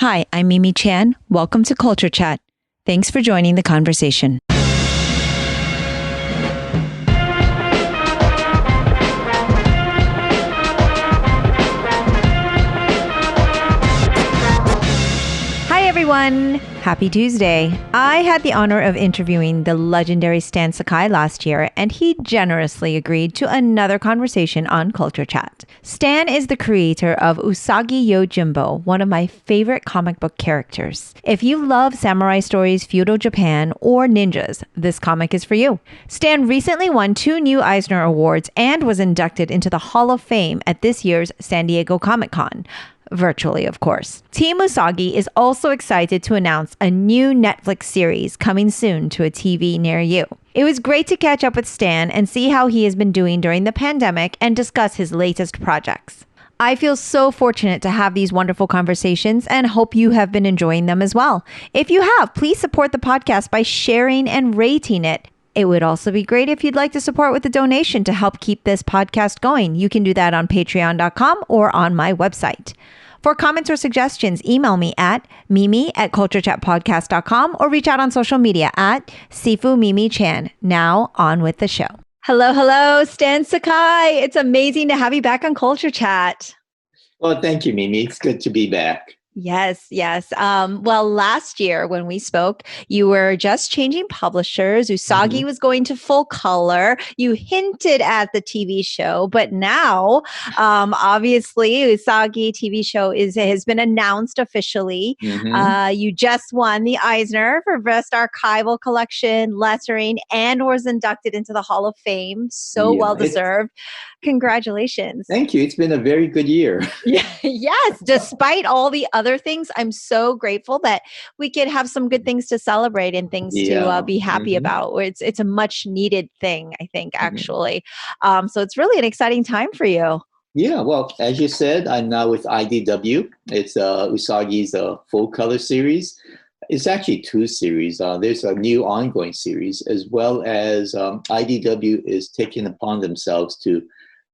Hi, I'm Mimi Chan. Welcome to Culture Chat. Thanks for joining the conversation. Hi, everyone. Happy Tuesday. I had the honor of interviewing the legendary Stan Sakai last year, and he generously agreed to another conversation on Culture Chat. Stan is the creator of Usagi Yojimbo, one of my favorite comic book characters. If you love samurai stories, feudal Japan, or ninjas, this comic is for you. Stan recently won 2 new Eisner Awards and was inducted into the Hall of Fame at this year's San Diego Comic-Con. Virtually, of course. Team Usagi is also excited to announce a new Netflix series coming soon to a TV near you. It was great to catch up with Stan and see how he has been doing during the pandemic and discuss his latest projects. I feel so fortunate to have these wonderful conversations and hope you have been enjoying them as well. If you have, please support the podcast by sharing and rating it. It would also be great if you'd like to support with a donation to help keep this podcast going. You can do that on patreon.com or on my website. For comments or suggestions, email me at mimi@culturechatpodcast.com or reach out on social media at Sifu Mimi Chan. Now on with the show. Hello, Stan Sakai. It's amazing to have you back on Culture Chat. Well, thank you, Mimi. It's good to be back. Yes. Well, last year when we spoke, you were just changing publishers. Usagi was going to full color. You hinted at the TV show, but now, obviously, Usagi TV show has been announced officially. You just won the Eisner for Best Archival Collection, Lettering, and was inducted into the Hall of Fame. So well deserved. Congratulations. Thank you. It's been a very good year. Yes. Despite all the other things, I'm so grateful that we could have some good things to celebrate and things to be happy about. It's a much needed thing, I think, actually. So it's really an exciting time for you. Yeah. Well, as you said, I'm now with IDW. It's Usagi's full color series. It's actually 2 series. There's a new ongoing series, as well as IDW is taking upon themselves to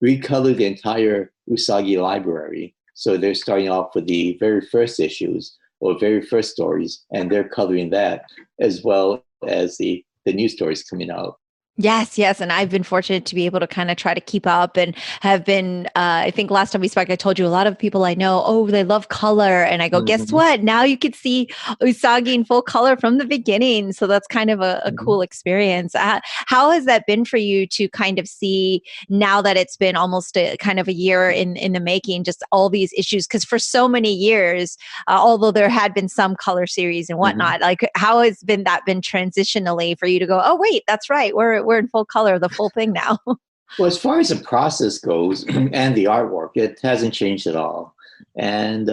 recolor the entire Usagi library. So they're starting off with the very first issues or very first stories, and they're coloring that as well as the new stories coming out. Yes. And I've been fortunate to be able to kind of try to keep up and have been, I think last time we spoke, I told you a lot of people I know, they love color. And I go, guess what? Now you could see Usagi in full color from the beginning. So that's kind of a cool experience. How has that been for you to kind of see now that it's been almost kind of a year in the making, just all these issues? Because for so many years, although there had been some color series and whatnot, like how has that been transitionally for you to go, oh, wait, that's right. We're in full color, the full thing now. Well, as far as the process goes and the artwork, it hasn't changed at all. And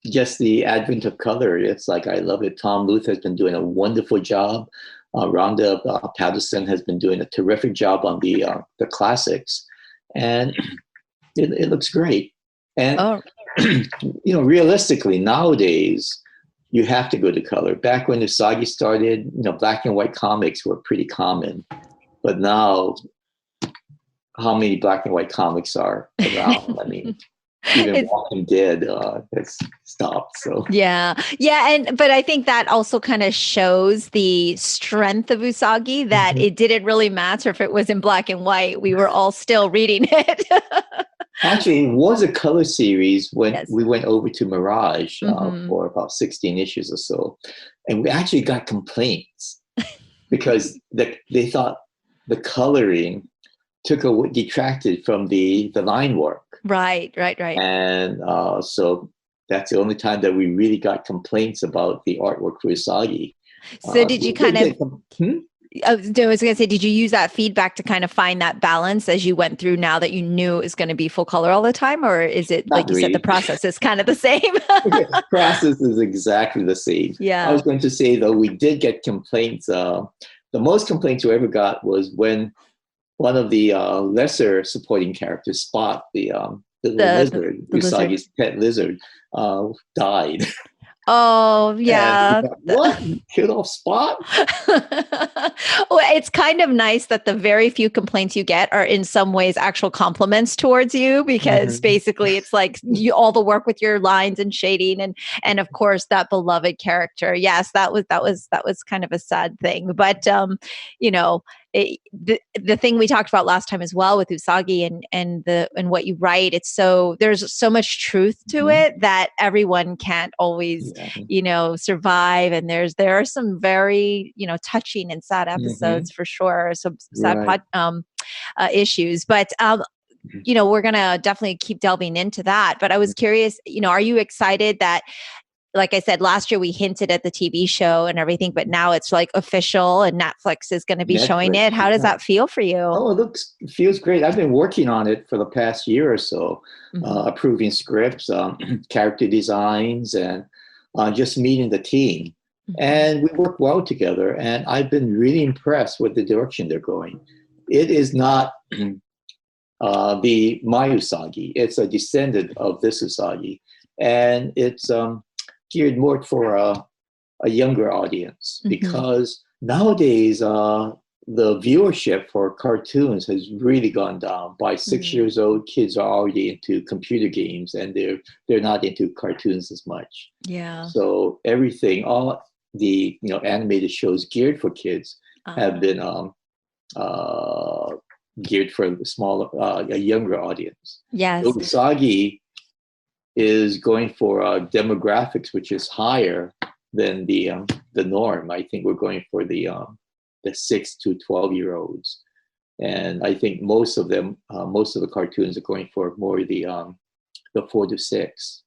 just the advent of color, it's like I love it. Tom Luth has been doing a wonderful job. Rhonda Patterson has been doing a terrific job on the classics. And it looks great. And, realistically, nowadays, you have to go to color. Back when Usagi started, black and white comics were pretty common. But now, how many black and white comics are around? I mean, even Walking Dead has stopped. So but I think that also kind of shows the strength of Usagi, that it didn't really matter if it was in black and white. We were all still reading it. Actually, it was a color series when we went over to Mirage for about 16 issues or so. And we actually got complaints because they thought the coloring detracted from the line work. Right. And so that's the only time that we really got complaints about the artwork for Usagi. So did you I was going to say, did you use that feedback to kind of find that balance as you went through, now that you knew it was going to be full color all the time? Or is it, like you said, the process is kind of the same? The process is exactly the same. Yeah. I was going to say, though, we did get complaints. The most complaints we ever got was when one of the lesser supporting characters, Spot, the lizard, Usagi's pet lizard, died. Oh, And he yeah. thought, what? You killed off Spot? Well, it's kind of nice that the very few complaints you get are in some ways actual compliments towards you, because Mhm. basically it's like you all the work with your lines and shading, and of course that beloved character. Yes, that was kind of a sad thing, but you know, the thing we talked about last time as well with Usagi and what you write, it's so there's so much truth to Mhm. it that everyone can't always, Yeah. survive. And there are some very, touching and sad Mhm. episodes for sure. Some sad Right. issues, but we're gonna definitely keep delving into that. But I was curious, are you excited that, like I said, last year we hinted at the TV show and everything, but now it's like official and Netflix is going to be showing Netflix. it. How does Yeah. that feel for you? Oh, it feels great. I've been working on it for the past year or so, Mhm. approving scripts, character designs, and just meeting the team. Mhm. And we work well together. And I've been really impressed with the direction they're going. It is not the my Usagi. It's a descendant of this Usagi, and it's geared more for a younger audience Mhm. because nowadays the viewership for cartoons has really gone down. By 6 years Mm. old, kids are already into computer games and they're not into cartoons as much. Yeah. So everything, all the animated shows geared for kids have Uh, been uh, geared for a younger audience. So yes. Usagi is going for demographics which is higher than the norm. I think we're going for the 6 to 12 year olds, and I think most of the cartoons are going for more the 4 to 6.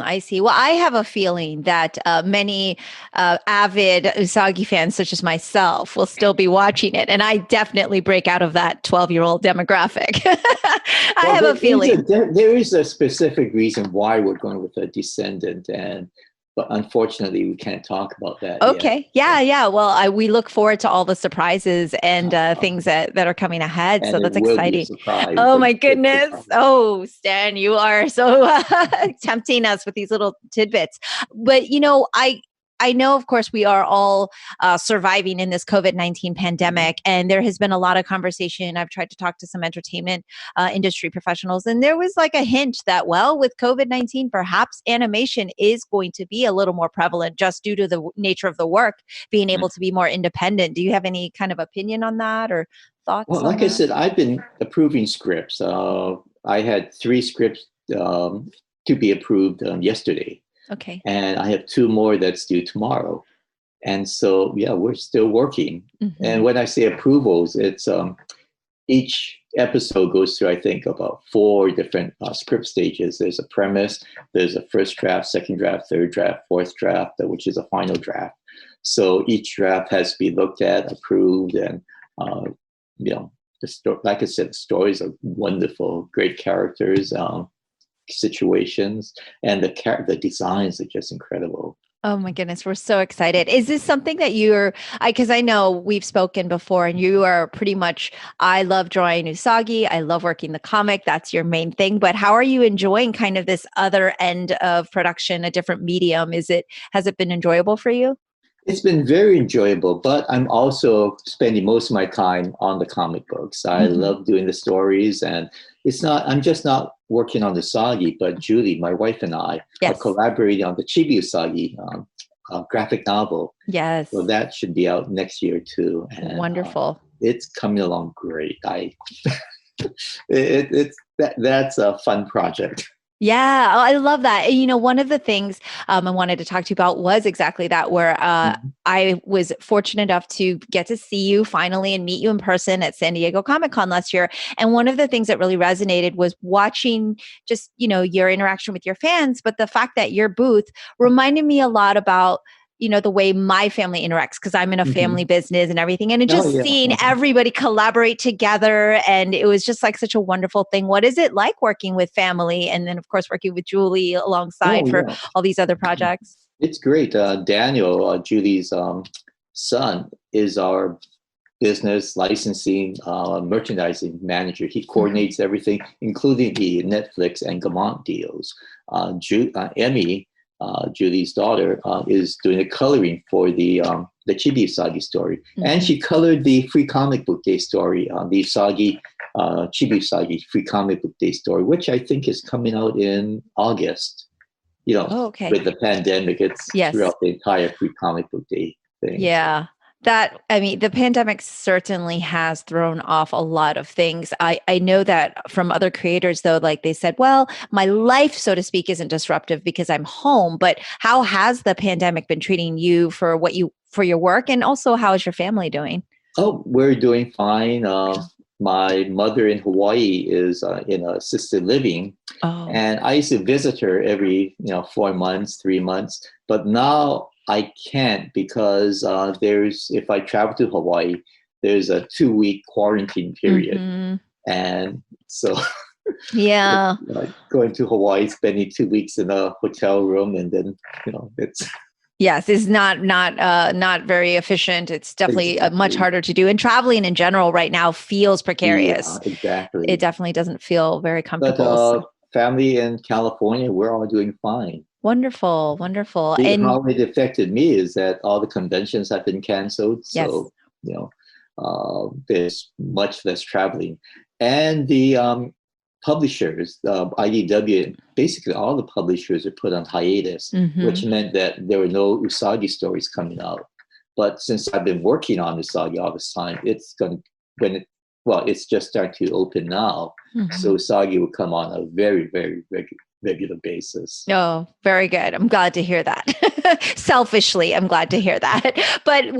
I see. Well, I have a feeling that many avid Usagi fans, such as myself, will still be watching it. And I definitely break out of that 12-year-old demographic. I Well, have a feeling. there is a specific reason why we're going with a descendant, and but unfortunately we can't talk about that yet. Okay. Yeah. Yeah. Well, we look forward to all the surprises and things that are coming ahead. So And it that's will be a exciting. surprise, Oh, a my big goodness. surprise. Oh, Stan, you are so tempting us with these little tidbits. But, I know, of course, we are all surviving in this COVID-19 Mhm. pandemic, and there has been a lot of conversation. I've tried to talk to some entertainment industry professionals, and there was like a hint that, well, with COVID-19, perhaps animation is going to be a little more prevalent just due to the nature of the work, being able to be more independent. Do you have any kind of opinion on that or thoughts Well, on like I that? said, I've been approving scripts. I had 3 scripts to be approved yesterday, Okay. and I have 2 more that's due tomorrow. And so, yeah, we're still working. And Hmm. when I say approvals, it's each episode goes through, I think, about 4 different script stages. There's a premise, there's a first draft, second draft, third draft, fourth draft, which is a final draft. So each draft has to be looked at, approved, and uh, you know, like I said, the stories are wonderful, great characters, situations, and the designs are just incredible. Oh my goodness, we're so excited. Is this something that because I know we've spoken before and you are pretty much, I love drawing Usagi. I love working the comic. That's your main thing. But how are you enjoying kind of this other end of production, a different medium? Has it been enjoyable for you? It's been very enjoyable, but I'm also spending most of my time on the comic books. I Hmm. love doing the stories, and I'm just not working on the Usagi, but Julie, my wife, and I are Yes. collaborating on the Chibi Usagi graphic novel. So Yes. that should be out next year too, and Wonderful. it's coming along great. That's a fun project. Yeah, I love that. And, one of the things I wanted to talk to you about was exactly that, where Mhm. I was fortunate enough to get to see you finally and meet you in person at San Diego Comic Con last year. And one of the things that really resonated was watching just, your interaction with your fans, but the fact that your booth reminded me a lot about the way my family interacts, because I'm in a family Mhm. business and everything. And it Oh just yeah. seeing Uh-huh. everybody collaborate together. And it was just like such a wonderful thing. What is it like working with family? And then, of course, working with Julie Oh alongside for yeah. all these other projects? It's great. Daniel, Julie's son, is our business licensing merchandising manager. He Mhm. coordinates everything, including the Netflix and Gaumont deals. Emmy Julie's daughter, is doing the coloring for the Chibi Usagi story. And she colored the Free Comic Book Day story, the Usagi, Chibi Usagi Free Comic Book Day story, which I think is coming out in August. With the pandemic, it's throughout the entire Free Comic Book Day thing. Yeah. The pandemic certainly has thrown off a lot of things. I know that from other creators, though, like they said, well, my life, so to speak, isn't disruptive because I'm home. But how has the pandemic been treating you for your work? And also, how is your family doing? Oh, we're doing fine. My mother in Hawaii is in assisted living. And I used to visit her every 4 months, 3 months. But now I can't because if I travel to Hawaii, there's a 2-week quarantine period. And so going to Hawaii, spending 2 weeks in a hotel room, and then it's Yes, it's not very efficient. It's definitely much harder to do. And traveling in general right now feels precarious. Yeah, exactly. It definitely doesn't feel very comfortable. But family in California, we're all doing fine. Wonderful. How it affected me is that all the conventions have been canceled. So, there's much less traveling. And the publishers, IDW, basically all the publishers are put on hiatus, which meant that there were no Usagi stories coming out. But since I've been working on Usagi all this time, it's just starting to open now. So Usagi will come on a very, very regular basis. Oh, very good. I'm glad to hear that. Selfishly, I'm glad to hear that. But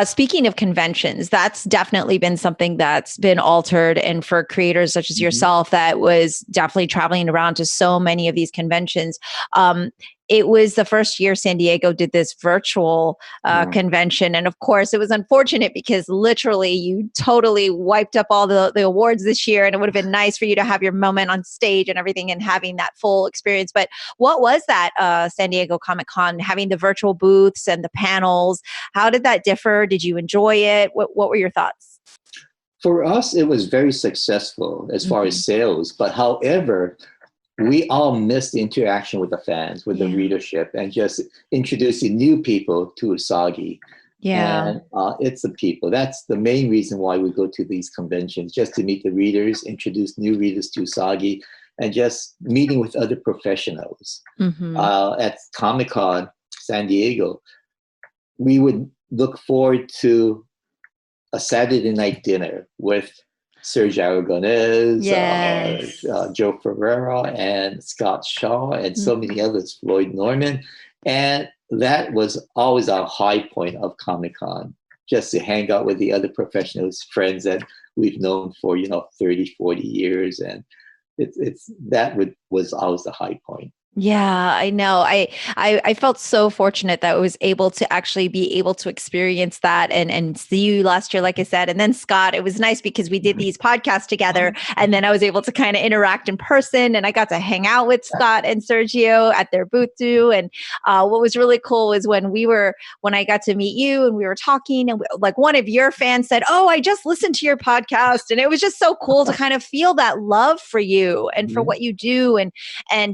speaking of conventions, that's definitely been something that's been altered. And for creators such as yourself, that was definitely traveling around to so many of these conventions. It was the first year San Diego did this virtual convention. And of course, it was unfortunate because literally you totally wiped up all the awards this year. And it would have been nice for you to have your moment on stage and everything and having that full experience. But what was that San Diego Comic-Con, having the virtual booths and the panels? How did that differ? Did you enjoy it? What were your thoughts? For us, it was very successful as far as sales. But however, we all missed the interaction with the fans, with the readership, and just introducing new people to Usagi. Yeah. And it's the people. That's the main reason why we go to these conventions, just to meet the readers, introduce new readers to Usagi, and just meeting with other professionals. At Comic-Con San Diego, we would look forward to a Saturday night dinner with Serge Aragonés, Joe Ferreira, and Scott Shaw, and so many others, Floyd Norman. And that was always our high point of Comic-Con, just to hang out with the other professionals, friends that we've known for, 30, 40 years. And was always the high point. Yeah, I know. I felt so fortunate that I was able to actually be able to experience that and see you last year, like I said. And then Scott, it was nice because we did these podcasts together and then I was able to kind of interact in person and I got to hang out with Scott and Sergio at their booth too. And what was really cool was when I got to meet you and we were talking and like one of your fans said, "Oh, I just listened to your podcast." And it was just so cool to kind of feel that love for you and for what you do. And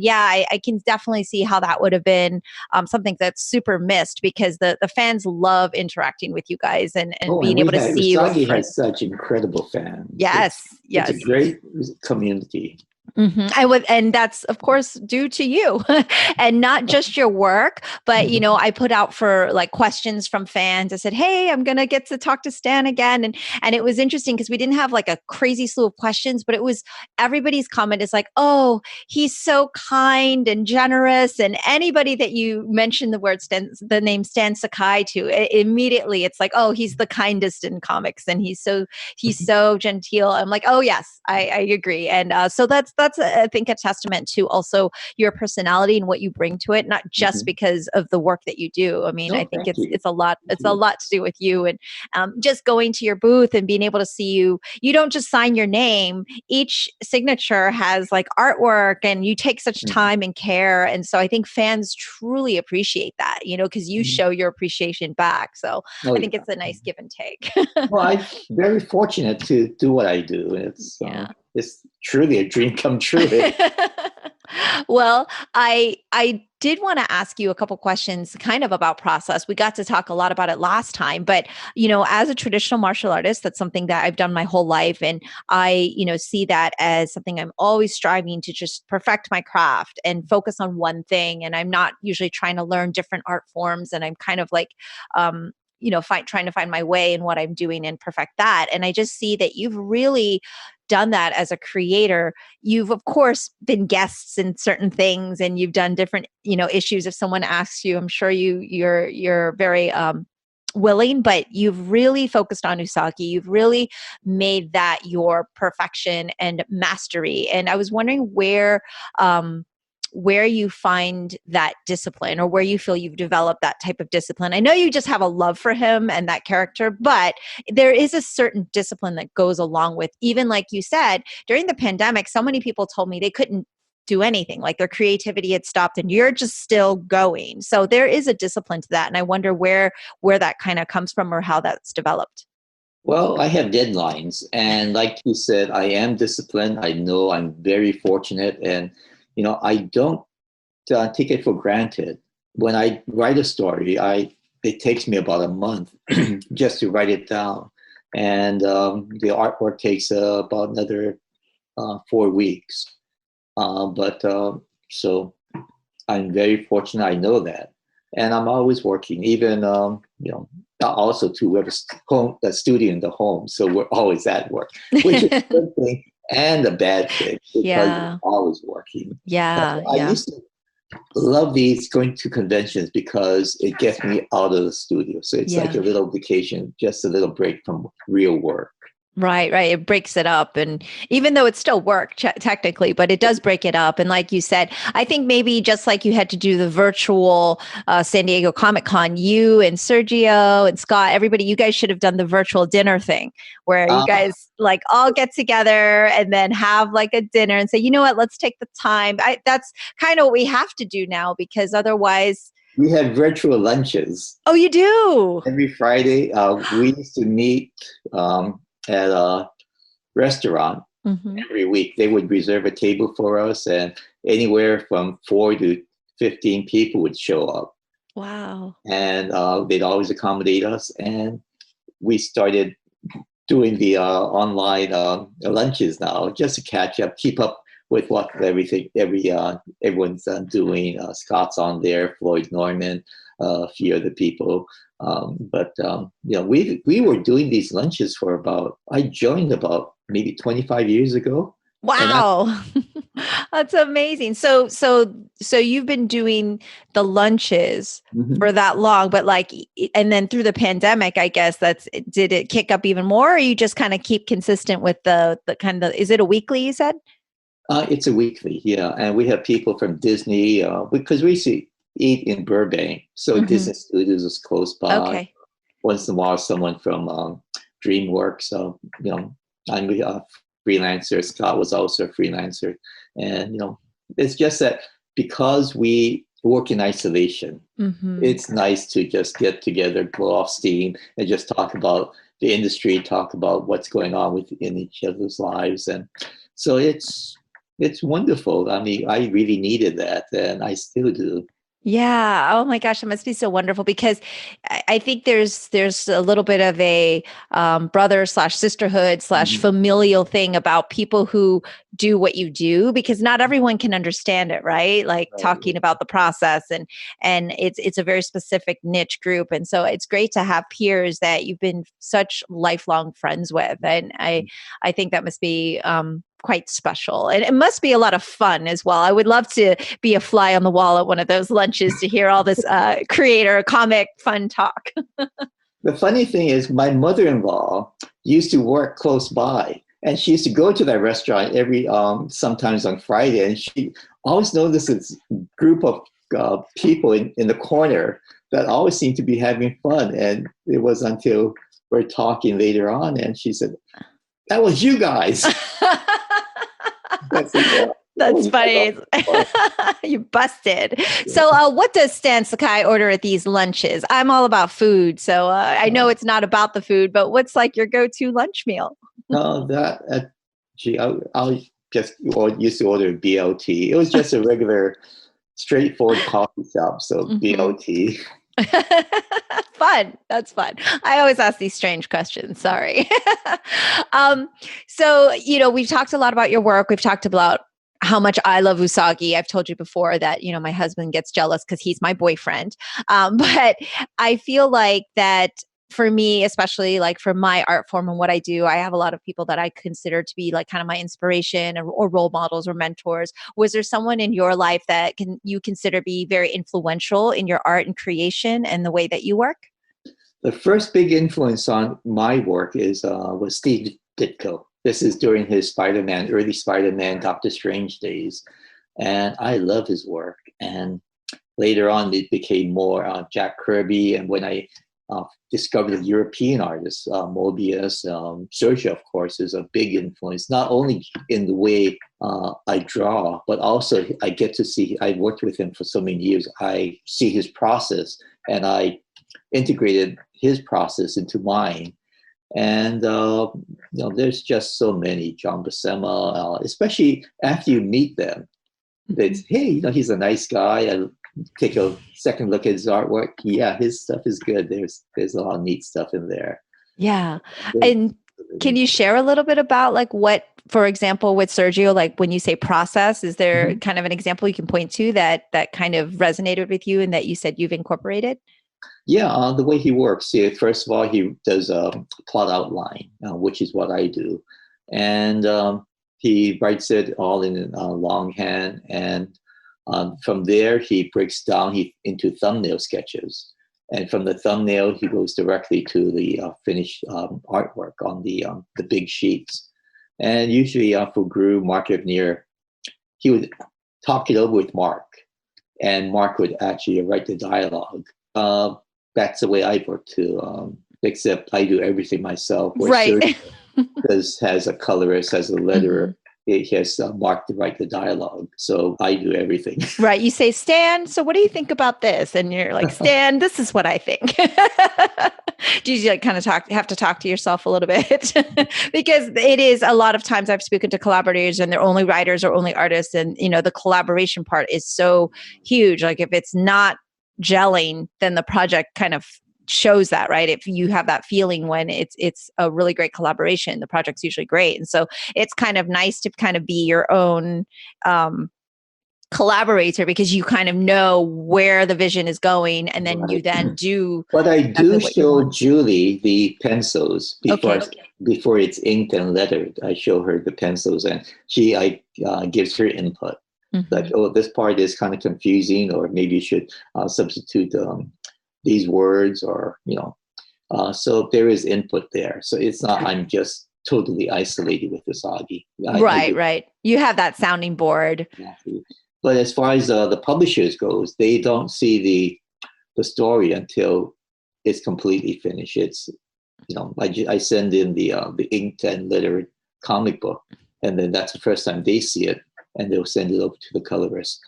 yeah, I can definitely see how that would have been something that's super missed because the fans love interacting with you guys and being able to see you. Usagi has such incredible fans. Yes. It's a great community. And that's of course due to you and not just your work, but I put out for like questions from fans. I said, "Hey, I'm gonna get to talk to Stan again," and it was interesting because we didn't have like a crazy slew of questions, but it was everybody's comment is like, "Oh, he's so kind and generous," and anybody that you mention the name Stan Sakai to, immediately it's like, "Oh, he's the kindest in comics, and he's so genteel." I'm like, "Oh yes, I agree," and so that's I think a testament to also your personality and what you bring to it, not just because of the work that you do. I mean, I think it's a lot. It's a lot to do with you and just going to your booth and being able to see you. You don't just sign your name. Each signature has like artwork, and you take such time and care. And so I think fans truly appreciate that, because you show your appreciation back. So I think it's a nice give and take. Well, I'm very fortunate to do what I do. It's it's truly a dream come true. Well, I did want to ask you a couple questions kind of about process. We got to talk a lot about it last time, but as a traditional martial artist, that's something that I've done my whole life, and I, see that as something I'm always striving to just perfect my craft and focus on one thing, and I'm not usually trying to learn different art forms, and I'm kind of like trying to find my way in what I'm doing and perfect that. And I just see that you've really done that as a creator. You've of course been guests in certain things, and you've done different issues. If someone asks you, I'm sure you're very willing, but you've really focused on Usagi. You've really made that your perfection and mastery. And I was wondering where you find that discipline, or where you feel you've developed that type of discipline. I know you just have a love for him and that character, but there is a certain discipline that goes along with, even like you said, during the pandemic, so many people told me they couldn't do anything, like their creativity had stopped, and you're just still going. So there is a discipline to that. And I wonder where that kind of comes from, or how that's developed. Well, I have deadlines, and like you said, I am disciplined. I know I'm very fortunate, and I don't take it for granted. When I write a story, it takes me about a month just to write it down, and the artwork takes about another 4 weeks. So I'm very fortunate. I know that, and I'm always working. Even also too, we have a studio in the home, so we're always at work, which is a good thing and a bad thing, because Yeah. you're always working. Yeah. I used to love going to conventions because it gets me out of the studio. So it's like a little vacation, just a little break from real work. Right. It breaks it up. And even though it's still work technically, but it does break it up. And like you said, I think maybe just like you had to do the virtual San Diego Comic Con, you and Sergio and Scott, everybody, you guys should have done the virtual dinner thing where you guys like all get together and then have like a dinner and say, you know what, let's take the time. That's kind of what we have to do now, because otherwise. We have virtual lunches. Oh, you do? Every Friday, we used to meet at a restaurant every week. They would reserve a table for us, and anywhere from 4 to 15 people would show up. Wow. And they'd always accommodate us. And we started doing the online lunches now, just to catch up, keep up with what everyone's doing. Scott's on there, Floyd Norman, a few other people. We were doing these lunches for I joined about maybe 25 years ago. Wow. That's amazing. So you've been doing the lunches for that long, but and then through the pandemic, I guess did it kick up even more, or you just kind of keep consistent with the kind of, is it a weekly, you said? It's a weekly, yeah. And we have people from Disney, because we eat in Burbank. So Disney Studios is close by. Okay. Once in a while, someone from DreamWorks. I'm a freelancer. Scott was also a freelancer. And, it's just that because we work in isolation, it's nice to just get together, blow off steam, and just talk about the industry, talk about what's going on in each other's lives. And so it's wonderful. I mean, I really needed that, and I still do. Yeah. Oh my gosh, it must be so wonderful, because I think there's a little bit of a brother/sisterhood/ familial thing about people who do what you do, because not everyone can understand it, right? Like talking about the process, and it's a very specific niche group. And so it's great to have peers that you've been such lifelong friends with. And I think that must be quite special. And it must be a lot of fun as well. I would love to be a fly on the wall at one of those lunches to hear all this creator comic fun talk. The funny thing is, my mother-in-law used to work close by, and she used to go to that restaurant sometimes on Friday, and she always noticed this group of people in the corner that always seemed to be having fun. And it was until we're talking later on, and she said, "That was you guys." That's funny. You busted. So what does Stan Sakai order at these lunches? I'm all about food. So I know it's not about the food, but what's like your go-to lunch meal? I'll just used to order BLT. It was just a regular, straightforward coffee shop. So BLT. Fun. That's fun. I always ask these strange questions. Sorry. So, we've talked a lot about your work. We've talked about how much I love Usagi. I've told you before that, my husband gets jealous because he's my boyfriend. But I feel like that for me, especially like for my art form and what I do, I have a lot of people that I consider to be like kind of my inspiration or role models or mentors. Was there someone in your life that you consider be very influential in your art and creation and the way that you work? The first big influence on my work was Steve Ditko. This is during his early Spider-Man, Doctor Strange days. And I love his work. And later on, it became more Jack Kirby. And when I discovered the European artists, Mobius, Sergio, of course, is a big influence, not only in the way I draw, but also I get to see, I worked with him for so many years. I see his process and I integrated his process into mine. And, there's just so many, John Buscema, especially after you meet them, it's, hey, he's a nice guy. I take a second look at his artwork. Yeah, his stuff is good. There's a lot of neat stuff in there. Yeah. And can you share a little bit about like what, for example, with Sergio, like when you say process, is there kind of an example you can point to that kind of resonated with you and that you said you've incorporated? Yeah, the way he works. Yeah, first of all, he does a plot outline, which is what I do. And he writes it all in longhand. And from there, he breaks down into thumbnail sketches. And from the thumbnail, he goes directly to the finished artwork on the big sheets. And usually for Gru, Mark Evnier, he would talk it over with Mark. And Mark would actually write the dialogue. That's the way I work too, except I do everything myself. Right. Has a colorist, has a letterer. He has Mark to write the dialogue. So I do everything. Right. You say, Stan, so what do you think about this? And you're like, Stan, this is what I think. Do you like kind of have to talk to yourself a little bit? Because it is a lot of times I've spoken to collaborators and they're only writers or only artists. And, the collaboration part is so huge. Like if it's not gelling, then the project kind of shows that, right? If you have that feeling when it's a really great collaboration, the project's usually great. And so it's kind of nice to kind of be your own collaborator because you kind of know where the vision is going and then you then do. But I do show Julie the pencils before it's inked and lettered. I show her the pencils and she gives her input. Like, oh, this part is kind of confusing, or maybe you should substitute these words, or, so there is input there. So it's not, I'm just totally isolated with Usagi. Right. You have that sounding board. Exactly. But as far as the publishers goes, they don't see the story until it's completely finished. It's, I send in the inked and lettered comic book, and then that's the first time they see it. And they'll send it over to the colorist.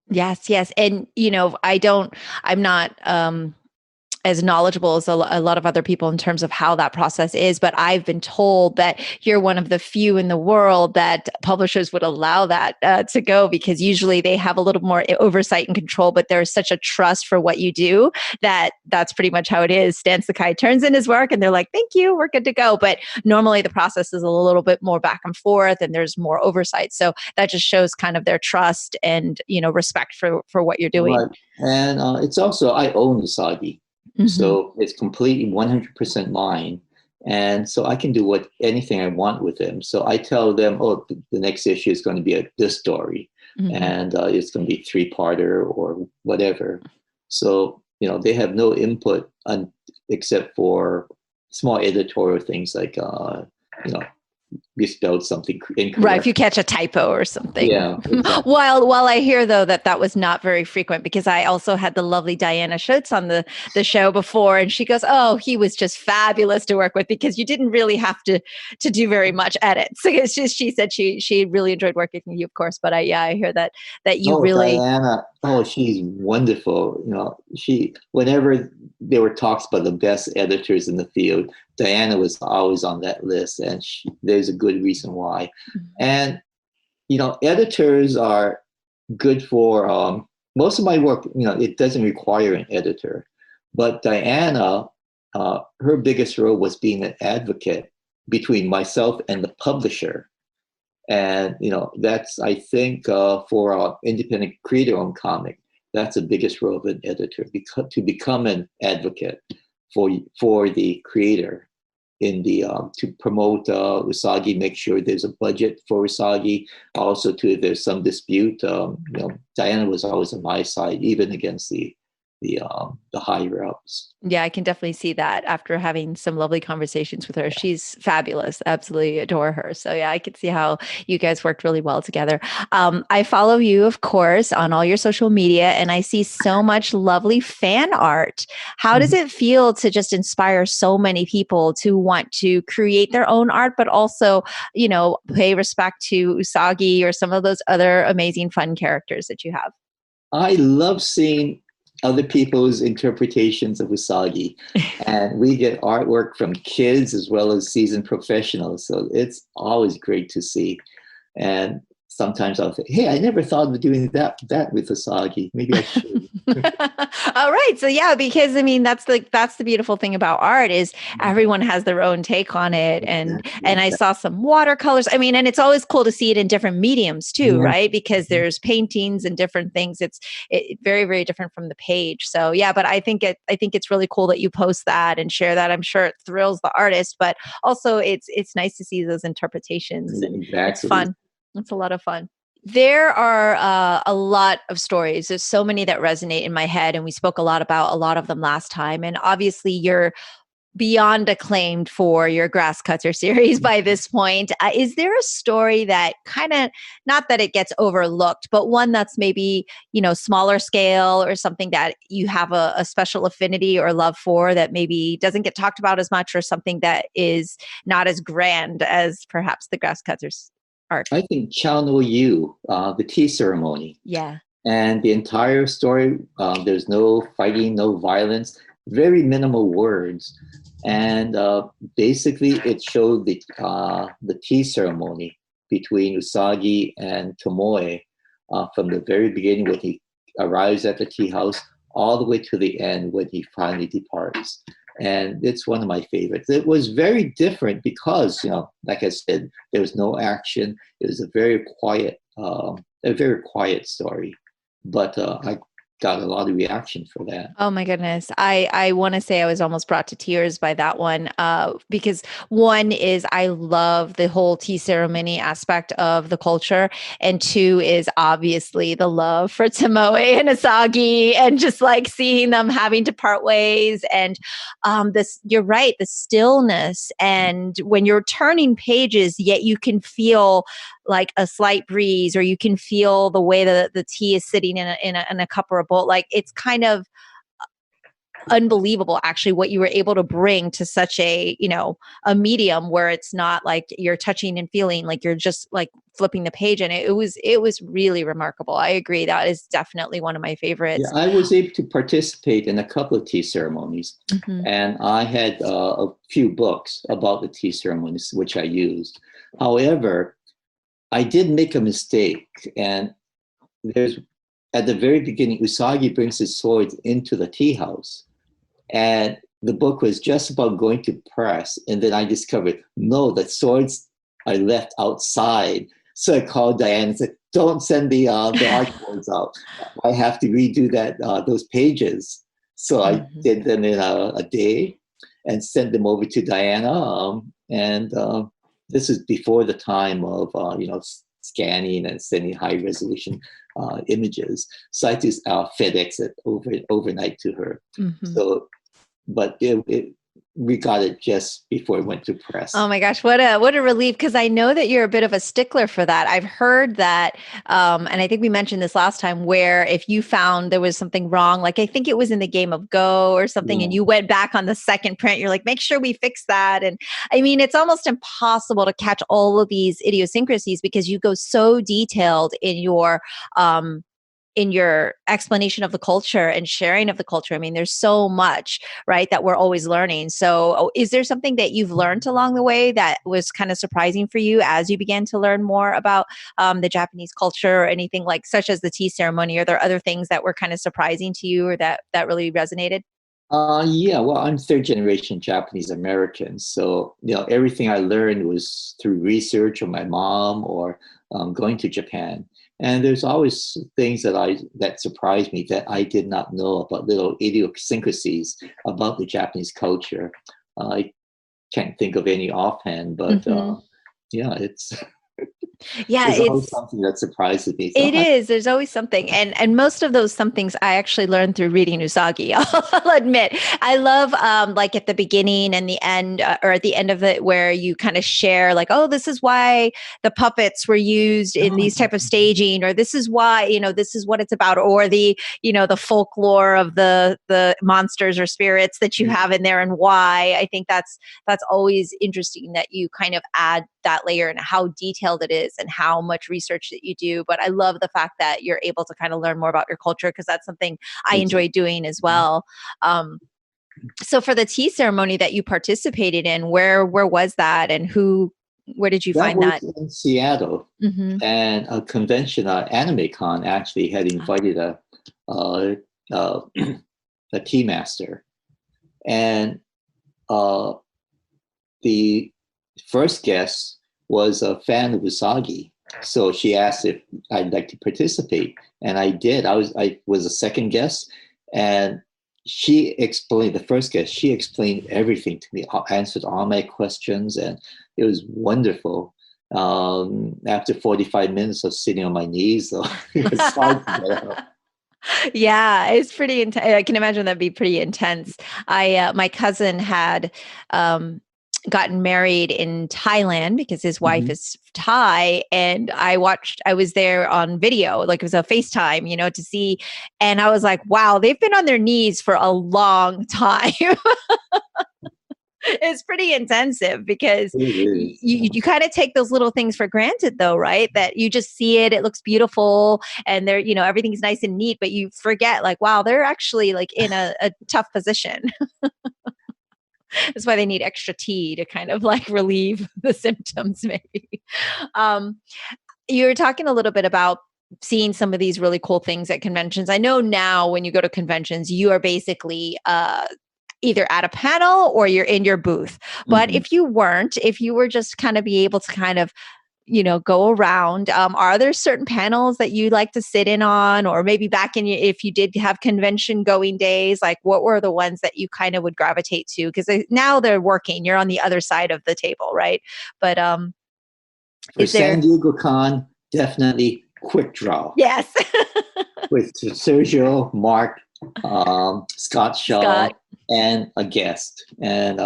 Yes. And, I'm not as knowledgeable as a lot of other people in terms of how that process is, but I've been told that you're one of the few in the world that publishers would allow that to go, because usually they have a little more oversight and control, but there's such a trust for what you do that's pretty much how it is. Stan Sakai turns in his work and they're like, thank you, we're good to go. But normally the process is a little bit more back and forth and there's more oversight. So that just shows kind of their trust and, respect for what you're doing. Right. And it's also, I own Usagi. So it's completely 100% mine. And so I can do anything I want with them. So I tell them, oh, the next issue is going to be this story. And it's going to be 3-parter or whatever. So, they have no input except for small editorial things like, you spelled something incorrect. Right, if you catch a typo or something. Yeah. Exactly. While I hear, though, that was not very frequent, because I also had the lovely Diana Schutz on the show before, and she goes, oh, he was just fabulous to work with because you didn't really have to do very much edits. So it's just, she said she really enjoyed working with you, of course, but I hear that you really... Diana. Oh, she's wonderful. Whenever there were talks about the best editors in the field, Diana was always on that list, and there's a good reason why. And editors are good for most of my work. It doesn't require an editor, but Diana, her biggest role was being an advocate between myself and the publisher. And that's, I think, for an independent creator-owned comic, that's the biggest role of an editor, to become an advocate for the creator in the to promote Usagi, make sure there's a budget for Usagi. Also, if there's some dispute, Diana was always on my side, even against the higher ups. Yeah, I can definitely see that after having some lovely conversations with her. She's fabulous. Absolutely adore her. So yeah, I could see how you guys worked really well together. I follow you, of course, on all your social media, and I see so much lovely fan art. How does it feel to just inspire so many people to want to create their own art, but also, pay respect to Usagi or some of those other amazing fun characters that you have? I love seeing other people's interpretations of Usagi. And we get artwork from kids as well as seasoned professionals. So it's always great to see. And sometimes I'll say, hey, I never thought of doing that with Usagi. Maybe I should. All right. So yeah, because I mean that's the beautiful thing about art is everyone has their own take on it. And I saw some watercolors. I mean, and it's always cool to see it in different mediums too, right? Because there's paintings and different things. It's very, very different from the page. So yeah, but I think it's really cool that you post that and share that. I'm sure it thrills the artist, but also it's nice to see those interpretations, and it's fun. It's a lot of fun. There are a lot of stories. There's so many that resonate in my head, and we spoke a lot about a lot of them last time. And obviously, you're beyond acclaimed for your Grass Cutter series by this point. Is there a story that kind of, not that it gets overlooked, but one that's maybe, smaller scale or something that you have a special affinity or love for that maybe doesn't get talked about as much, or something that is not as grand as perhaps the Grass Cutters art? I think Chao no Yu, the tea ceremony. Yeah. And the entire story, there's no fighting, no violence, very minimal words. And basically, it showed the tea ceremony between Usagi and Tomoe from the very beginning when he arrives at the tea house all the way to the end when he finally departs. And it's one of my favorites. It was very different because, like I said, there was no action. It was a very quiet story. But I got a lot of reaction for that. Oh my goodness. I want to say I was almost brought to tears by that one, because one is I love the whole tea ceremony aspect of the culture. And two is obviously the love for Tomoe and Usagi, and just like seeing them having to part ways. And you're right, the stillness. And when you're turning pages, yet you can feel like a slight breeze, or you can feel the way that the tea is sitting in a cup or a bowl. Like, it's kind of unbelievable actually what you were able to bring to such a medium where it's not like you're touching and feeling, like you're just like flipping the page. And it was really remarkable. I agree, that is definitely one of my favorites. Yeah, I was able to participate in a couple of tea ceremonies, and I had a few books about the tea ceremonies which I used. However, I did make a mistake, and there's at the very beginning, Usagi brings his swords into the tea house, and the book was just about going to press, and then I discovered, no, the swords are left outside. So I called Diane and said, don't send the artboards out. I have to redo those pages. So I did them in a day and sent them over to Diana, and this is before the time of scanning and sending high resolution images. So I just FedEx it overnight to her. So, but we got it just before it went to press. Oh my gosh, what a relief, because I know that you're a bit of a stickler for that. I've heard that, and I think we mentioned this last time, where if you found there was something wrong, like I think it was in the game of Go or something, and you went back on the second print, you're like, make sure we fix that. And I mean, it's almost impossible to catch all of these idiosyncrasies because you go so detailed in your in your explanation of the culture and sharing of the culture. I mean, there's so much, right, that we're always learning. So is there something that you've learned along the way that was kind of surprising for you as you began to learn more about the Japanese culture, or anything like such as the tea ceremony? Are there other things that were kind of surprising to you, or that really resonated? Yeah, well, I'm third generation Japanese American. So, everything I learned was through research or my mom or going to Japan. And there's always things that surprised me that I did not know about, little idiosyncrasies about the Japanese culture. I can't think of any offhand, but yeah, Yeah, there's always it's something that surprises me. So it is. There's always something. And most of those some things I actually learned through reading Usagi. I'll admit. I love like at the beginning and the end, or at the end of it, where you kind of share like, oh, this is why the puppets were used in these type of staging, or this is why, this is what it's about, or the folklore of the monsters or spirits that you have in there, and why. I think that's always interesting, that you kind of add that layer and how detailed it is and how much research that you do. But I love the fact that you're able to kind of learn more about your culture, because that's something I enjoy doing as well. So for the tea ceremony that you participated in, where was that, and where did you that find was that? in Seattle. Mm-hmm. And a convention, Anime Con, actually had invited uh, uh, a tea master, and the first guest was a fan of Usagi. So she asked if I'd like to participate, and I did. I was a second guest, and she explained, the first guest. She explained everything to me, answered all my questions, and it was wonderful. After 45 minutes of sitting on my knees, so it was hard to get up. Yeah, it's pretty intense. I can imagine that'd be pretty intense. My cousin had gotten married in Thailand because his wife Mhm. is Thai, and I was there on video, like it was a FaceTime, to see, and I was like, wow, they've been on their knees for a long time. It's pretty intensive, because It is. you kind of take those little things for granted, though, right? That you just see it looks beautiful, and they're, everything's nice and neat, but you forget, like, wow, they're actually like in a tough position. That's why they need extra tea to kind of like relieve the symptoms, maybe. um you were talking a little bit about seeing some of these really cool things at conventions. I know now when you go to conventions, you are basically either at a panel or you're in your booth. But Mhm. if you were just kind of be able to kind of, go around, are there certain panels that you like to sit in on, or maybe back in your, if you did have convention going days, like what were the ones that you kind of would gravitate to? Because now they're working, you're on the other side of the table, right? But For is San there? Diego Con, definitely quick draw Yes. with Sergio, Mark, Scott Shaw, Scott. and a guest. And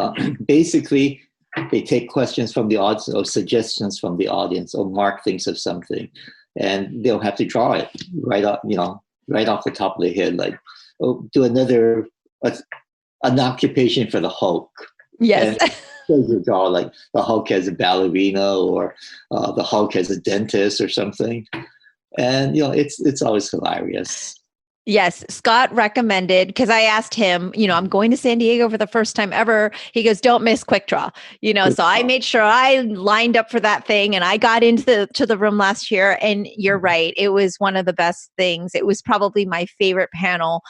basically, they take questions from the audience or suggestions from the audience, or Mark thinks of something, and they'll have to draw it right off, right off the top of their head, like, oh, do an occupation for the Hulk. Yes. And you draw like the Hulk as a ballerina, or the Hulk as a dentist or something. And it's always hilarious. Yes, Scott recommended, because I asked him, I'm going to San Diego for the first time ever. He goes, don't miss Quick Draw. So I made sure I lined up for that thing, and I got into the room last year, and you're right. It was one of the best things. It was probably my favorite panel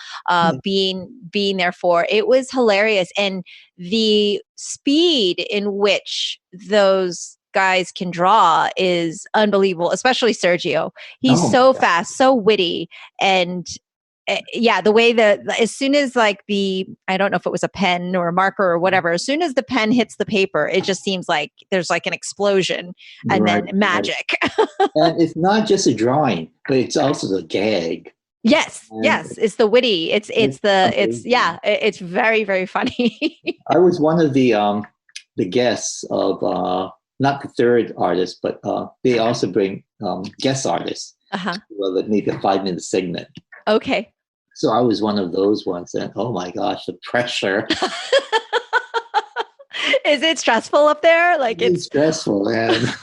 being there for. It was hilarious, and the speed in which those guys can draw is unbelievable, especially Sergio. He's Oh my so God. fast, so witty, and yeah, the way that as soon as like I don't know if it was a pen or a marker or whatever, as soon as the pen hits the paper, it just seems like there's like an explosion, and Right, then right. magic. And it's not just a drawing, but it's also the gag. Yes, And yes, it's the witty. it's It's amazing. yeah, it's very, very funny. I was one of the guests of not the third artist, but they also bring guest artists. Uh-huh. Well, maybe a 5 minute segment. Okay. So I was one of those ones, and oh my gosh, the pressure. Is it stressful up there? Like It's stressful, and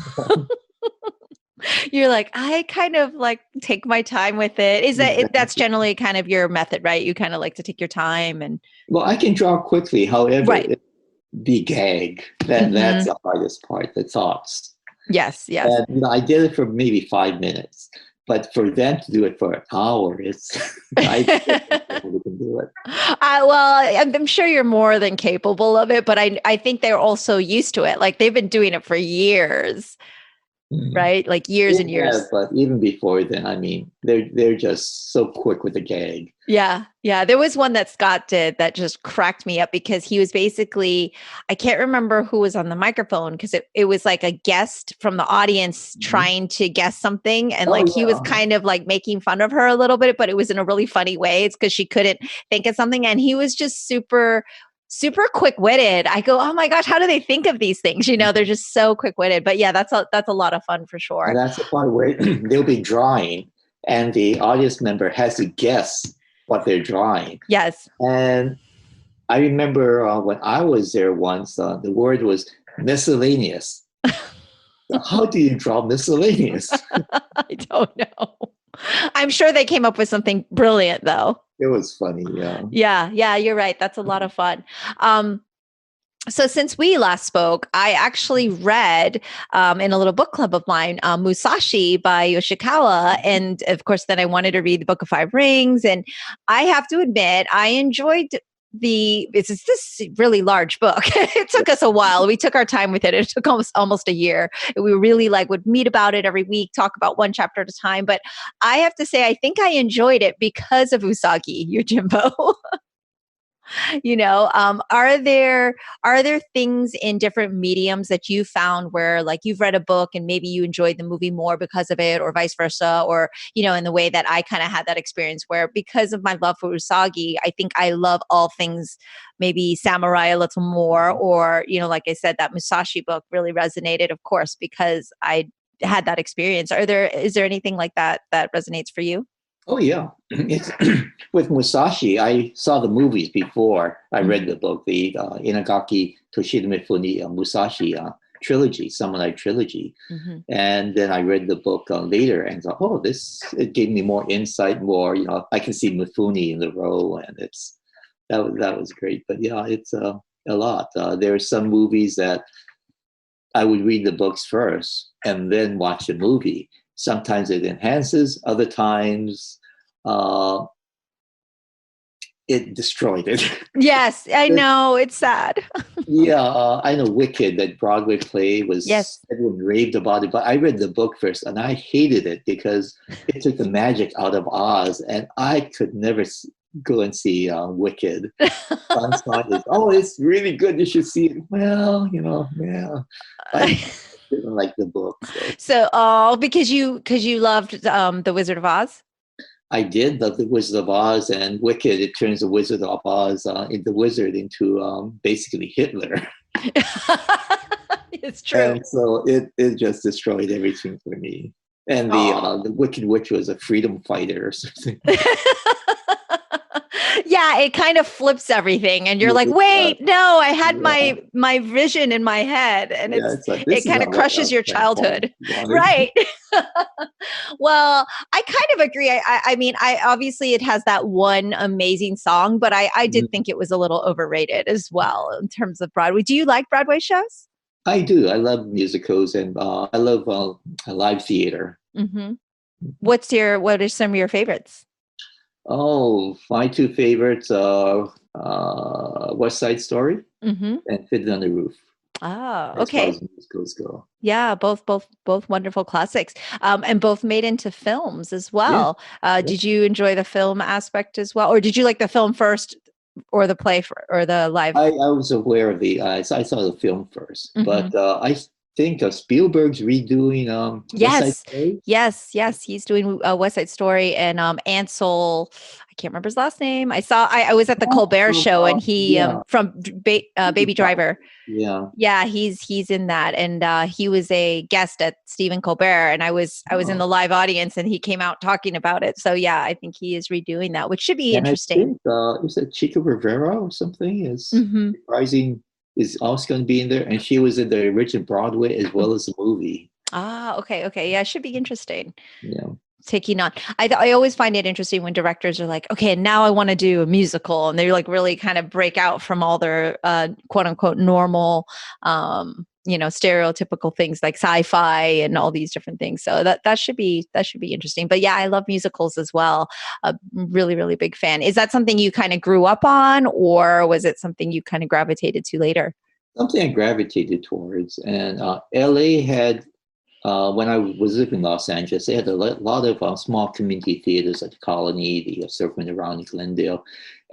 You're like, I kind of like take my time with it. Is that's generally kind of your method, right? You kind of like to take your time and Well, I can draw quickly. However, right. the gag, that's Hmm. the hardest part, the thoughts. Yes, yes. And I did it for maybe 5 minutes, but for them to do it for an hour, it's I don't think we can do it. I'm sure you're more than capable of it, but I think they're also used to it. Like they've been doing it for years, Mhm. right? Like years and Yeah, years. but even before then, I mean, they're just so quick with the gag. Yeah, yeah. There was one that Scott did that just cracked me up because he was basically, I can't remember who was on the microphone because it was like a guest from the audience Mhm. trying to guess something. And Oh like he was yeah. kind of like making fun of her a little bit, but it was in a really funny way. It's because she couldn't think of something. And he was just super, super quick witted. I go, oh my gosh, how do they think of these things? They're just so quick witted. But yeah, that's a lot of fun for And sure. that's the part where they'll be drawing, and the audience member has to guess what they're drawing. Yes. And I remember when I was there once, the word was miscellaneous. How do you draw miscellaneous? I don't know. I'm sure they came up with something brilliant though. It was funny, yeah. Yeah, yeah, you're right. That's a lot of fun. Um, so since we last spoke, I actually read in a little book club of mine, Musashi by Yoshikawa, and of course, then I wanted to read the Book of Five Rings. And I have to admit, I enjoyed it's this really large book. It took us a while. We took our time with it. It took almost a year. We really like would meet about it every week, talk about one chapter at a time. But I have to say, I think I enjoyed it because of Usagi, Yojimbo. Are there things in different mediums that you found where like you've read a book and maybe you enjoyed the movie more because of it or vice versa, or in the way that I kind of had that experience where because of my love for Usagi, I think I love all things maybe samurai a little more, or like I said, that Musashi book really resonated, of course, because I had that experience. Is there anything like that that resonates for you? Oh yeah, it's with Musashi. I saw the movies before I read Mhm. the book, the Inagaki Toshida Mifune Musashi trilogy, Samurai trilogy, Mhm. and then I read the book later and thought, oh, this it gave me more insight, more I can see Mifune in the role, and that was great. But yeah, it's a lot. There are some movies that I would read the books first and then watch the movie. Sometimes it enhances, other times uh, it destroyed it. Yes, I know. It's sad. Yeah, I know Wicked, that Broadway play, was Yes. everyone raved about it, but I read the book first and I hated it because it took the magic out of Oz, and I could never go and see Wicked. Son saw it, oh, it's really good. You should see it. Well, yeah, I didn't like the book, so So, because you loved the Wizard of Oz. I did love the Wizard of Oz, and Wicked. It turns the Wizard of Oz, the wizard, into basically Hitler, It's true. and so it just destroyed everything for me. And the Wicked Witch was a freedom fighter or something. Yeah, it kind of flips everything, and you're like, Yeah, wait, no, I had yeah, my vision in my head, and yeah. It's like it this is kind of not what crushes your Transformers childhood, wanted. right? Well, I kind of agree. I mean, I obviously it has that one amazing song, but I did think it was a little overrated as well in terms of Broadway. Do you like Broadway shows? I do. I love musicals, and I love live theater. Hmm. What are some of your favorites? Oh, my two favorites are West Side Story Hmm. and Fiddler on the Roof, Oh, as far okay. as musicals go. Yeah, both wonderful classics, and both made into films as Yeah, well. yeah. Did you enjoy the film aspect as well, or did you like the film first, or the play or the live? I was aware of I saw the film first, Hmm. but I think Spielberg's redoing West Side Yes, Story. yes, yes. He's doing West Side Story, and Ansel. I can't remember his last name. I was at the Oh, Colbert Show, and he yeah, from Baby Driver. yeah. Yeah, he's in that, and he was a guest at Stephen Colbert, and I was in Oh. the live audience, and he came out talking about it. So yeah, I think he is redoing that, which should be And I interesting. think is it Chica Rivera or something is Hmm. Rising is also going to be in there, and she was in the original Broadway as well as the movie. Ah, okay, okay. Yeah, it should be interesting. Yeah. Taking on. I always find it interesting when directors are like, okay, now I want to do a musical, and they like really kind of break out from all their quote unquote normal stereotypical things like sci-fi and all these different things. So that should be interesting. But yeah, I love musicals as well. A really, really big fan. Is that something you kind of grew up on, or was it something you kind of gravitated to later? Something I gravitated towards. And LA had, when I was living in Los Angeles, they had a lot of small community theaters like the Colony, the Circle around in Glendale.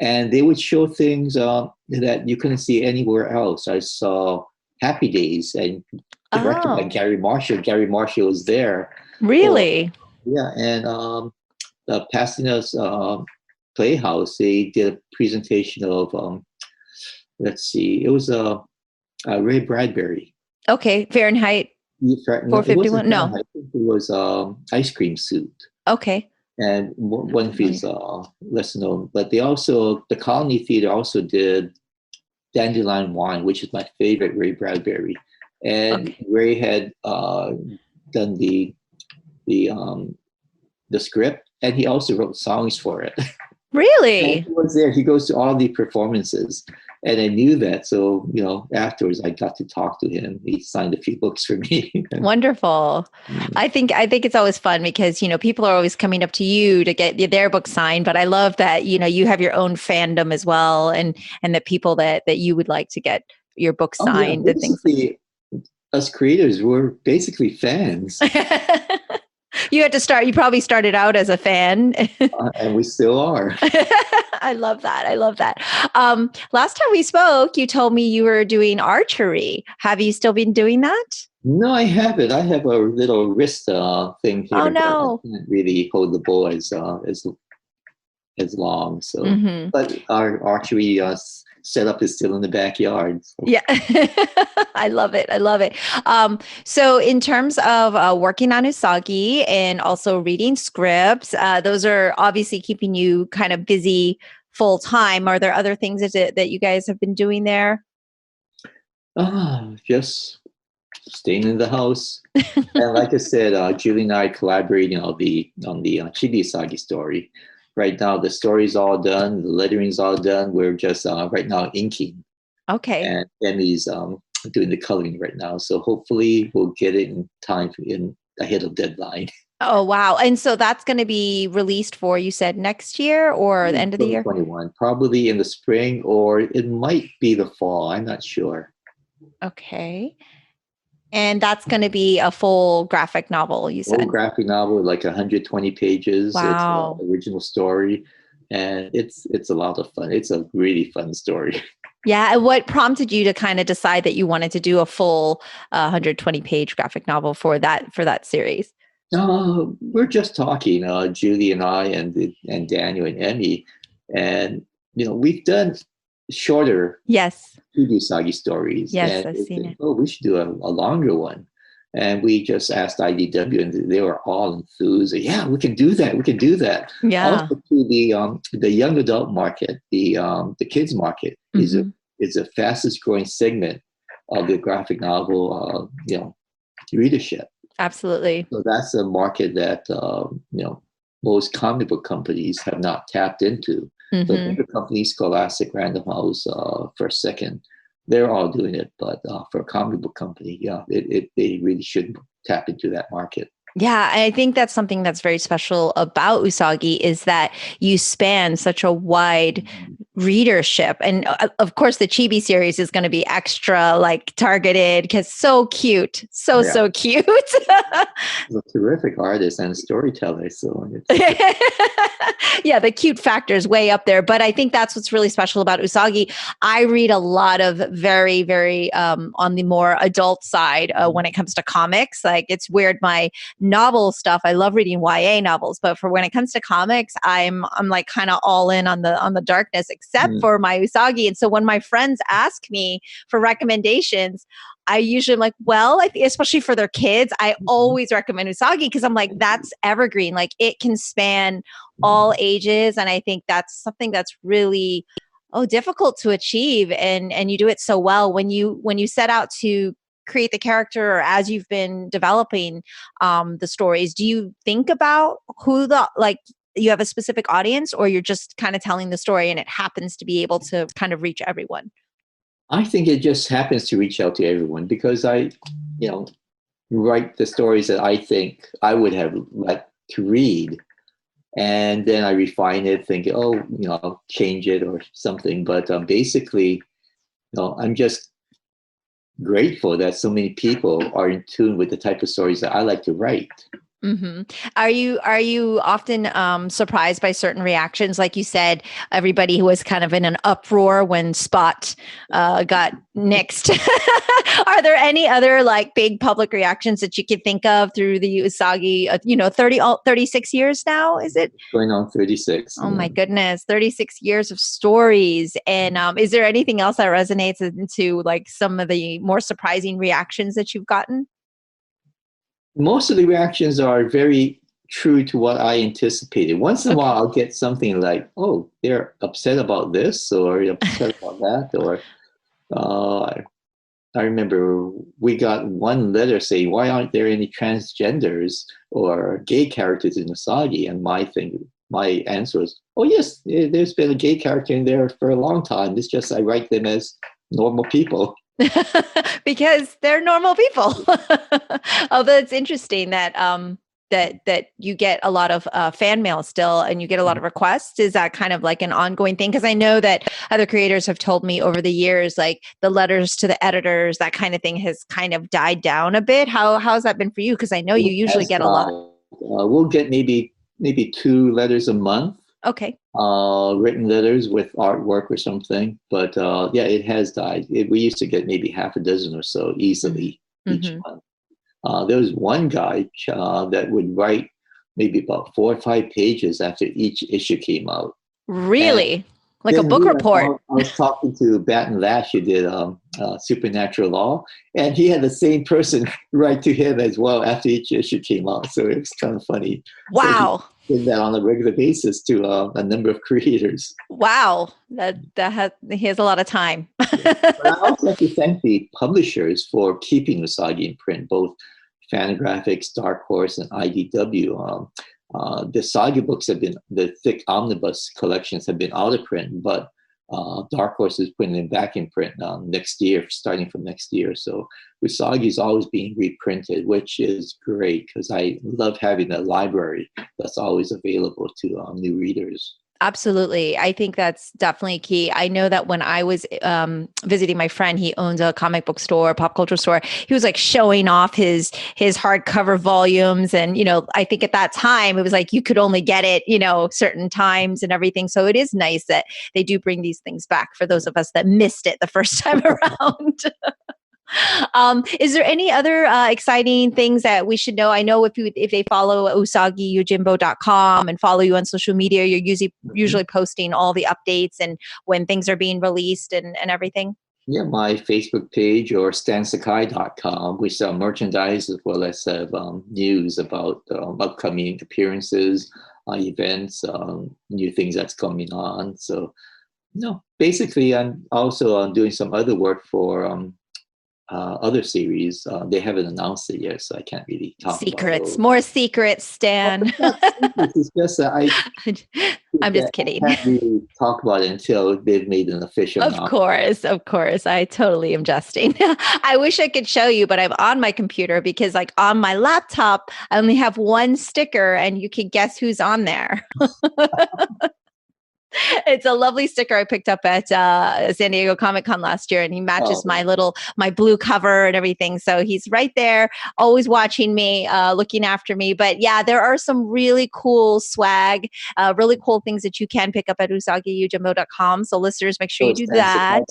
And they would show things that you couldn't see anywhere else. I saw Happy Days and directed by Oh, Gary Marshall. Gary Marshall was there. Or, really? yeah, and Pasadena's Playhouse, they did a presentation of, let's see, it was Ray Bradbury. Okay, Fahrenheit No, it wasn't 451. No. Fahrenheit. I think it was Ice Cream Suit. Okay. And Not one of familiar. his lesser known, but they also, the Colony Theater also did Dandelion Wine, which is my favorite Ray Bradbury. And Okay. Ray had done the um, the script, and he also wrote songs for it. And Really? he was there. He goes to all the performances, and I knew that. So afterwards, I got to talk to him. He signed a few books for me. Wonderful. I think it's always fun because, people are always coming up to you to get their book signed, but I love that, you have your own fandom as well, and the people that you would like to get your book Oh yeah, signed and things like basically, us creators were basically fans, that. You probably started out as a fan. and we still are. I love that. I love that. Last time we spoke, you told me you were doing archery. Have you still been doing that? No, I haven't. I have a little wrist thing Oh here, but I no. can't really hold the bow as long. So, Hmm. but our archery setup is still in the backyard. So, Yeah. I love it. I love it. So in terms of working on Usagi and also reading scripts, those are obviously keeping you kind of busy full time. Are there other things that you guys have been doing there? just staying in the house. And like I said, Julie and I collaborating on the Chibi Usagi story. Right now, the story's all done. The lettering's all done. We're just right now inking, Okay. and Emmy's doing the coloring right now. So hopefully we'll get it in time in ahead of deadline. Oh, wow. And so that's going to be released for, you said, next year or the end of the year? 2021, probably in the spring, or it might be the fall. I'm not sure. Okay. And that's going to be a full graphic novel, you Old said. graphic novel, like 120 pages. It's an Wow. original story, and it's a lot of fun. It's a really fun story. Yeah. And what prompted you to kind of decide that you wanted to do a full 120-page graphic novel for that series? We're just talking, Julie and I, and Daniel and Emmy, and we've done shorter Yes. Fuji Sagi stories, Yes, and I've we seen think, it. oh, we should do a longer one. And we just asked IDW, and they were all enthused. Yeah, we can do that. We can do that. Yeah. Also, to the young adult market, the kids market Hmm. is the fastest growing segment of the graphic novel, readership. Absolutely. So that's a market that most comic book companies have not tapped into. The Hmm. bigger companies, Scholastic, Random House, First Second, they're all doing it. But for a comic book company, yeah, they really should tap into that market. Yeah, I think that's something that's very special about Usagi is that you span such a wide Mhm. readership. And of course, the Chibi series is going to be extra like targeted because so cute. So, Yeah, so cute. he's a terrific artist and storyteller. So it's Yeah, the cute factor is way up there. But I think that's what's really special about Usagi. I read a lot of very, very on the more adult side when it comes to comics. Like it's weird. My novel stuff, I love reading YA novels, but for when it comes to comics, I'm like kind of all in on the darkness, except mm, for my Usagi. And so when my friends ask me for recommendations, I usually am like, well, especially for their kids, I mhm, always recommend Usagi because I'm like, that's evergreen. Like it can span all mhm. ages, and I think that's something that's really difficult to achieve, and you do it so well when you set out to create the character or as you've been developing the stories, do you think about who you have a specific audience, or you're just kind of telling the story and it happens to be able to kind of reach everyone? I think it just happens to reach out to everyone because write the stories that I think I would have liked to read. And then I refine it, think, I'll change it or something. But basically, I'm just grateful that so many people are in tune with the type of stories that I like to write. Mm-hmm. Are you often surprised by certain reactions? Like you said, everybody was kind of in an uproar when Spot got nixed. Are there any other like big public reactions that you could think of through the Usagi? 36 years now, is it? Going on 36. Oh my goodness, 36 years of stories. And is there anything else that resonates into like some of the more surprising reactions that you've gotten? Most of the reactions are very true to what I anticipated. Once in a while, I'll get something like, "Oh, they're upset about this," or "upset about that," or I remember we got one letter saying, "Why aren't there any transgenders or gay characters in Usagi?" And my answer was, "Oh yes, there's been a gay character in there for a long time. It's just I write them as normal people." Because they're normal people. Although it's interesting that that you get a lot of fan mail still, and you get a lot of requests. Is that kind of like an ongoing thing? Because I know that other creators have told me over the years, like the letters to the editors, that kind of thing has kind of died down a bit. How's that been for you? Because I know you usually get a lot. We'll get maybe 2 letters a month. Okay. Written letters with artwork or something, but it has died. We used to get maybe half a dozen or so easily each month. There was one guy that would write maybe about 4 or 5 pages after each issue came out. Really? Like a book report. I was talking to Batten Lash, who did Supernatural Law, and he had the same person write to him as well after each issue came out. So it was kind of funny. Wow. So did that on a regular basis to a number of creators. Wow, he has a lot of time. But I also have to thank the publishers for keeping Usagi in print, both Fantagraphics, Dark Horse, and IDW. The Saga books the thick omnibus collections have been out of print, but Dark Horse is putting them back in print next year, starting from next year. So Usagi is always being reprinted, which is great because I love having a library that's always available to new readers. Absolutely. I think that's definitely key. I know that when I was visiting my friend, he owns a comic book store, pop culture store. He was like showing off his hardcover volumes. And, I think at that time it was like you could only get it, certain times and everything. So it is nice that they do bring these things back for those of us that missed it the first time around. Is there any other exciting things that we should know? I know if they follow Usagi Yojimbo.com and follow you on social media, you're usually posting all the updates and when things are being released and everything. Yeah, my Facebook page or stansakai.com. We sell merchandise as well as have news about upcoming appearances, events, new things that's coming on. So, basically, I'm also doing some other work for other series. They haven't announced it yet, so I can't really talk secrets. About more secrets, Stan. It's just that I'm just kidding. I can't really talk about it until they've made an official announcement. Of course. I totally am jesting. I wish I could show you, but I'm on my computer because like on my laptop, I only have one sticker and you can guess who's on there. It's a lovely sticker I picked up at San Diego Comic-Con last year, and he matches my blue cover and everything. So he's right there, always watching me, looking after me. But yeah, there are some really cool swag, really cool things that you can pick up at usagiyojimbo.com. So listeners, make sure you do that.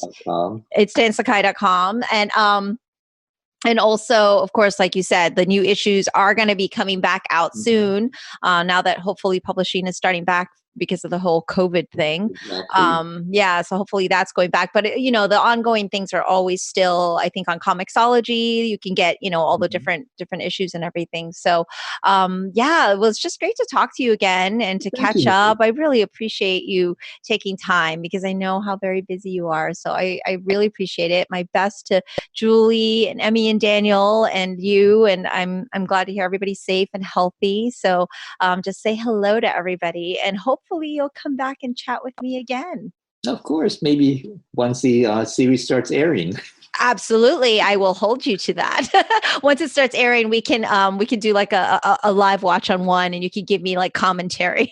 It's stansakai.com. And also, of course, like you said, the new issues are going to be coming back out soon. Now that hopefully publishing is starting back because of the whole COVID thing. Exactly. Yeah, so hopefully that's going back. But the ongoing things are always still, I think, on Comixology. You can get, all the Mhm. different issues and everything. So, yeah, it was just great to talk to you again and to Thank you, catch Mimi. up. I really appreciate you taking time because I know how very busy you are. So I really appreciate it. My best to Julie and Emmy and Daniel and you. And I'm glad to hear everybody's safe and healthy. So just say hello to everybody, and hopefully you'll come back and chat with me again. Of course, maybe once the series starts airing. Absolutely, I will hold you to that. Once it starts airing, we can do like a live watch on one, and you can give me like commentary.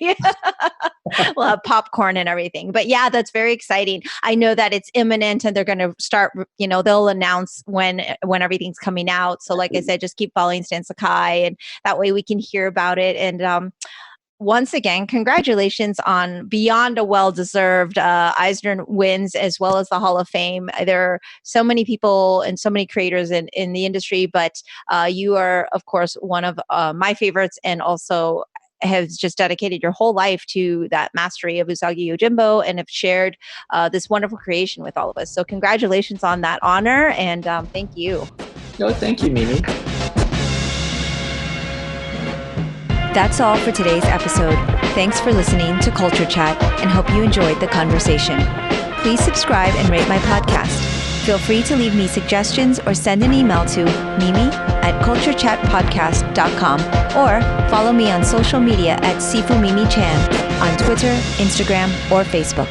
We'll have popcorn and everything. But yeah, that's very exciting. I know that it's imminent, and they're going to start. They'll announce when everything's coming out. So, like I said, just keep following Stan Sakai, and that way we can hear about it. And once again, congratulations on beyond a well-deserved Eisner wins, as well as the Hall of Fame. There are so many people and so many creators in the industry, but you are, of course, one of my favorites, and also has just dedicated your whole life to that mastery of Usagi Yojimbo, and have shared this wonderful creation with all of us. So congratulations on that honor, and thank you. No, thank you, Mimi. That's all for today's episode. Thanks for listening to Culture Chat, and hope you enjoyed the conversation. Please subscribe and rate my podcast. Feel free to leave me suggestions or send an email to mimi@culturechatpodcast.com, or follow me on social media at Sifu Mimi Chan on Twitter, Instagram, or Facebook.